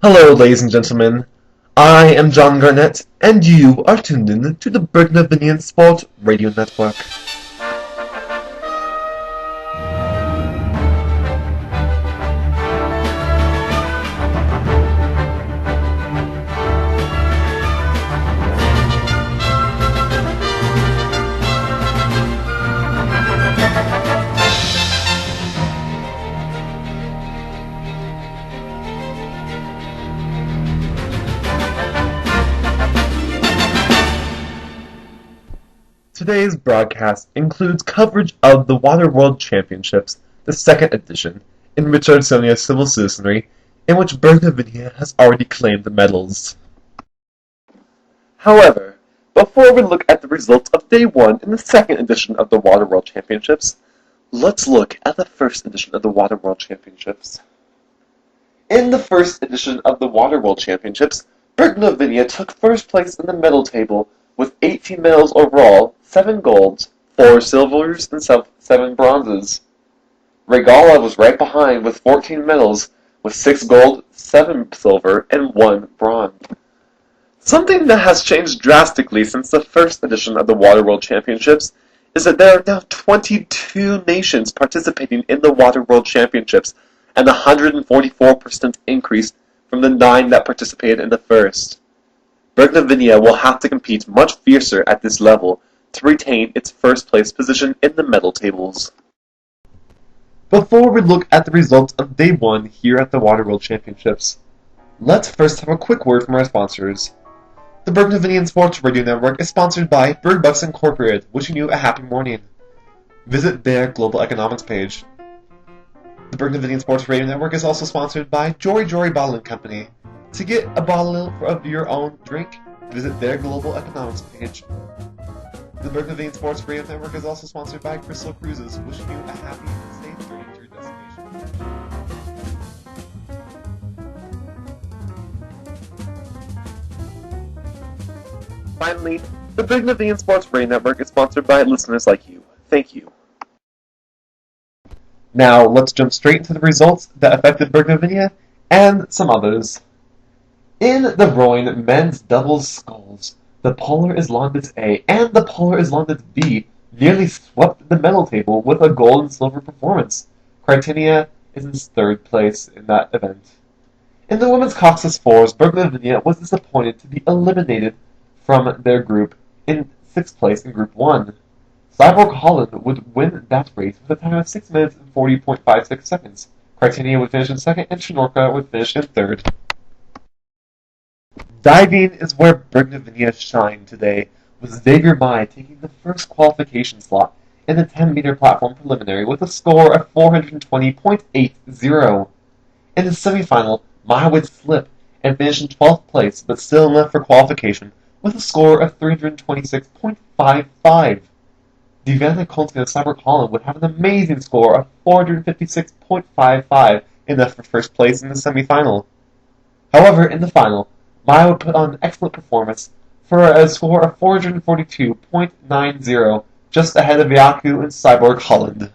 Hello, ladies and gentlemen. I am John Garnett, and you are tuned in to the Bergnovinaian Sport Radio Network. Today's broadcast includes coverage of the Water World Championships, the second edition, in Richardsonian civil citizenry, in which Bergnovinia has already claimed the medals. However, before we look at the results of Day 1 in the second edition of the Water World Championships, let's look at the first edition of the Water World Championships. In the first edition of the Water World Championships, Bergnovinia took first place in the medal table with 18 medals overall, 7 golds, 4 silvers, and 7 bronzes. Regala was right behind with 14 medals, with 6 gold, 7 silver, and 1 bronze. Something that has changed drastically since the first edition of the Water World Championships is that there are now 22 nations participating in the Water World Championships, and a 144% increase from the 9 that participated in the first. Bergnovinia will have to compete much fiercer at this level to retain its first place position in the medal tables. Before we look at the results of Day 1 here at the Water World Championships, let's first have a quick word from our sponsors. The Bergnovinaian Sports Radio Network is sponsored by Bergbucks Incorporated, wishing you a happy morning. Visit their global economics page. The Bergnovinaian Sports Radio Network is also sponsored by Jory Jory Bottling Company. To get a bottle of your own drink, visit their global economics page. The Bergnovinaian Sports Radio Network is also sponsored by Crystal Cruises, wishing you a happy and safe journey to your destination. Finally, the Bergnovinaian Sports Radio Network is sponsored by listeners like you. Thank you. Now, let's jump straight into the results that affected Bergnovinia and some others. In the rowing men's doubles sculls, the Polar Islandets A and the Polar Islandets B nearly swept the medal table with a gold and silver performance. Criterinia is in third place in that event. In the women's Cox's fours, Bergnovinia was disappointed to be eliminated from their group in sixth place in Group 1. Cyborg Holland would win that race with a time of 6 minutes and 40.56 seconds. Criterinia would finish in second, and Shinorka would finish in third. Diving is where Bergnovinia shined today, with Xavier Mai taking the first qualification slot in the 10-meter platform preliminary with a score of 420.80. In the semifinal, Mai would slip and finish in 12th place, but still enough for qualification with a score of 326.55. Divana Konska and Cyber Holland would have an amazing score of 456.55, enough for first place in the semifinal. However, in the final, Maya would put on an excellent performance for a score of 442.90, just ahead of Yaku and Cyborg Holland.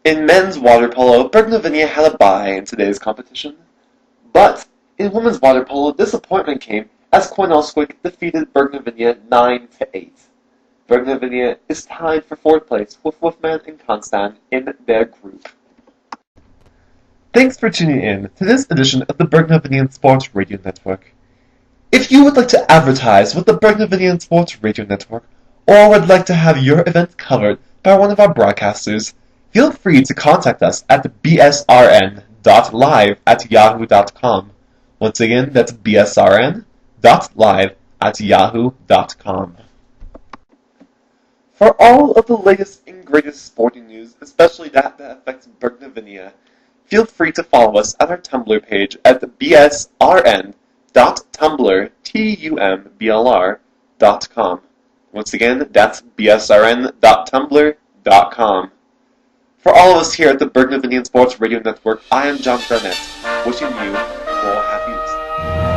In men's water polo, Bergnovinia had a bye in today's competition. But in women's water polo, disappointment came as Kornelskwick defeated Bergnovinia 9-8. Bergnovinia is tied for fourth place with Wolfman and Konstan in their group. Thanks for tuning in to this edition of the Bergnovinaian Sports Radio Network. If you would like to advertise with the Bergnovinaian Sports Radio Network, or would like to have your event covered by one of our broadcasters, feel free to contact us at bsrn.live@yahoo.com. Once again, that's bsrn.live@yahoo.com. For all of the latest and greatest sporting news, especially that affects Bergnovinia, feel free to follow us at our Tumblr page at bsrn.tumblr.com. Once again, that's bsrn.tumblr.com. For all of us here at the Bergnovinaian Sports Radio Network, I am John Garnett, wishing you all happy listening.